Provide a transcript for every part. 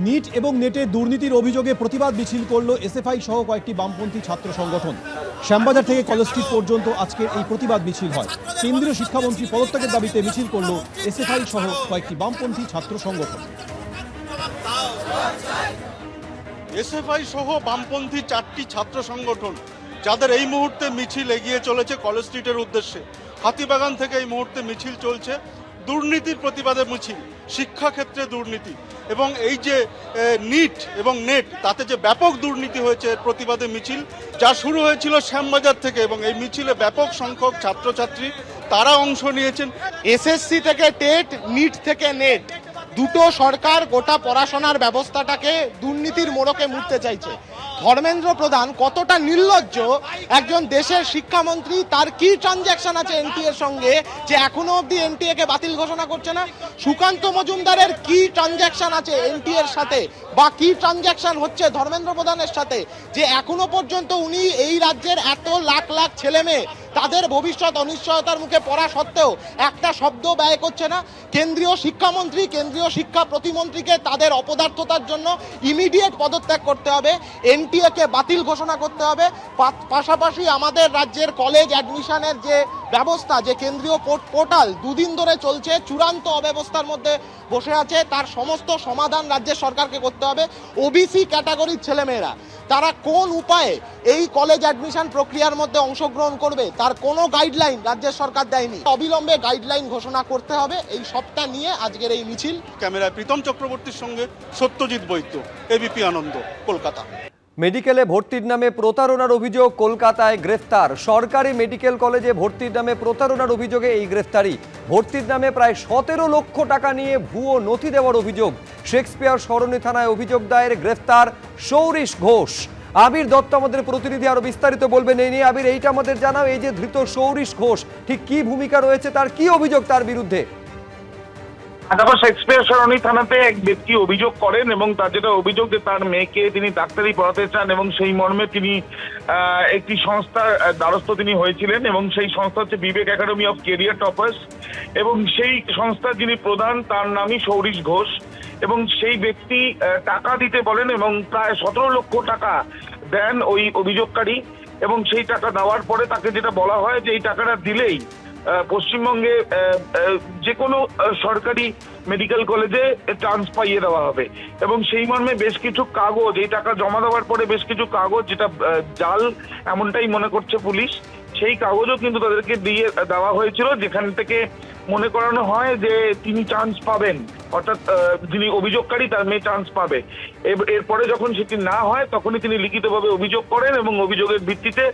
NEET এবং নেটে দুর্নীতির অভিযোগে প্রতিবাদ মিছিল করল এসএফআই সহ কয়েকটি বামপন্থী ছাত্র সংগঠন। শ্যামবাজার থেকে কলেজ স্ট্রিট পর্যন্ত আজকের এই প্রতিবাদ মিছিল হয়। কেন্দ্রীয় শিক্ষামন্ত্রী পদত্যাগের দাবিতে মিছিল করল এসএফআই সহ কয়েকটি বামপন্থী ছাত্র সংগঠন। এসএফআই সহ বামপন্থী 4টি ছাত্র সংগঠন যাদের এই মুহূর্তে মিছিল এগিয়ে চলেছে কলেজ স্ট্রিটের উদ্দেশ্যে। হাতিবাগান থেকে এই মুহূর্তে মিছিল চলছে, দুর্নীতির প্রতিবাদে মিছিল, শিক্ষাক্ষেত্রে দুর্নীতি এবং এই যে নিট এবং নেট তাতে যে ব্যাপক দুর্নীতি হয়েছে এর প্রতিবাদে মিছিল, যা শুরু হয়েছিল শ্যামবাজার থেকে। এবং এই মিছিলে ব্যাপক সংখ্যক ছাত্রছাত্রী তারা অংশ নিয়েছেন। এসএসসি থেকে টেট, নিট থেকে নেট, দুটো সরকার গোটা পড়াশোনার ব্যবস্থাটাকে দুর্নীতির মোড়কে মুড়তে চাইছে। ধর্মেন্দ্র প্রধান কতটা নির্লজ্জ একজন দেশের শিক্ষামন্ত্রী, তার কি ট্রানজ্যাকশন আছে এনটিএর সঙ্গে যে এখনো অবধি এনটিএ কে বাতিল ঘোষণা করছে না? সুকান্ত মজুমদারের কি ট্রানজ্যাকশন আছে এনটিএর সাথে, বা কি ট্রানজ্যাকশন হচ্ছে ধর্মেন্দ্র প্রধানের সাথে যে এখনো পর্যন্ত উনি এই রাজ্যের এত লাখ লাখ ছেলে মেয়ে তাদের ভবিষ্যৎ অনিশ্চয়তার মুখে পড়া সত্ত্বেও একটা শব্দ ব্যয় করছে না? কেন্দ্রীয় শিক্ষামন্ত্রী, কেন্দ্রীয় শিক্ষা প্রতিমন্ত্রীকে তাদের অপদার্থতার জন্য ইমিডিয়েট পদত্যাগ করতে হবে, এনটিএ কে বাতিল ঘোষণা করতে হবে। পাশাপাশি আমাদের রাজ্যের কলেজ অ্যাডমিশনের যে ব্যবস্থা, যে কেন্দ্রীয় পোর্টাল দুদিন ধরে চলছে, চূড়ান্ত অব্যবস্থার মধ্যে বসে আছে, তার সমস্ত সমাধান রাজ্যের সরকারকে করতে হবে। ওবিসি ক্যাটাগরির ছেলেমেয়েরা তারা কোন উপায়ে এই কলেজ অ্যাডমিশন প্রক্রিয়ার মধ্যে অংশগ্রহণ করবে তার কোনো গাইডলাইন রাজ্যের সরকার দেয়নি। অবিলম্বে গাইডলাইন ঘোষণা করতে হবে, এই সবটা নিয়ে আজকের এই মিছিল। ক্যামেরায় প্রীতম চক্রবর্তীর সঙ্গে সত্যজিৎ বৈদ্য, এবিপি আনন্দ, কলকাতা। মেডিকেলে ভর্তির নামে প্রতারণার অভিযোগ, কলকাতায় গ্রেফতার। সরকারি মেডিকেল কলেজে ভর্তির নামে প্রতারণার অভিযোগে এই গ্রেফতারি। ভর্তির নামে প্রায় 17 লক্ষ টাকা নিয়ে ভুয়ো নথি দেওয়ার অভিযোগ। শেক্সপিয়ার সরণি থানায় অভিযোগ দায়ের, গ্রেফতার সৌরিশ ঘোষ। আবির দত্ত আমাদের প্রতিনিধি, আরো বিস্তারিত বলবেন এই নিয়ে। আবির, এইটা আমাদের জানাও, এই যে ধৃত সৌরিশ ঘোষ ঠিক কি ভূমিকা রয়েছে, তার কি অভিযোগ তার বিরুদ্ধে? তারপর শেক্সপিয়ার সরণি থানাতে এক ব্যক্তি অভিযোগ করেন এবং তার যেটা অভিযোগ যে তার মেয়েকে তিনি ডাক্তারি পড়াতে চান এবং সেই মর্মে তিনি একটি সংস্থার দ্বারস্থ তিনি হয়েছিলেন এবং সেই সংস্থা হচ্ছে বিবেক একাডেমি অফ কেরিয়ার টপার্স এবং সেই সংস্থার যিনি প্রধান তার নামই সৌরিশ ঘোষ। এবং সেই ব্যক্তি টাকা দিতে বলেন এবং প্রায় 17 লক্ষ টাকা দেন ওই অভিযোগকারী। এবং সেই টাকা দেওয়ার পরে তাকে যেটা বলা হয় যে এই টাকাটা দিলেই পশ্চিমবঙ্গে যে কোনো সরকারি মেডিকেল কলেজে চান্স পাইয়ে দেওয়া হবে। এবং সেই মর্মে বেশ কিছু কাগজ, এই টাকা জমা দেওয়ার পরে বেশ কিছু কাগজ যেটা জাল এমনটাই মনে করছে পুলিশ, সেই কাগজও কিন্তু তাদেরকে দিয়ে দেওয়া হয়েছিল, যেখান থেকে মনে করানো হয় যে তিনি চান্স পাবেন, অর্থাৎ যিনি অভিযোগকারী তার মেয়ে চান্স পাবে। এরপরে যখন সেটি না হয় তখনই তিনি লিখিতভাবে অভিযোগ করেন এবং অভিযোগের ভিত্তিতে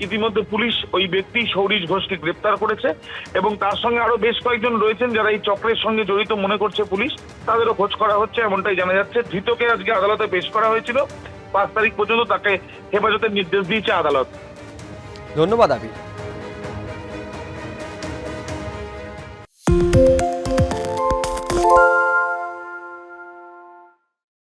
ইতিমধ্যে পুলিশ ওই ব্যক্তি সৌরিশ ঘোষকে গ্রেপ্তার করেছে এবং তার সঙ্গে আরো বেশ কয়েকজন রয়েছেন যারা এই চক্রের সঙ্গে জড়িত মনে করছে পুলিশ, তাদেরও খোঁজ করা হচ্ছে এমনটাই জানা যাচ্ছে। ধৃতকে আজকে আদালতে পেশ করা হয়েছিল, 5 তারিখ পর্যন্ত তাকে হেফাজতের নির্দেশ দিয়েছে আদালত। ধন্যবাদ আবির।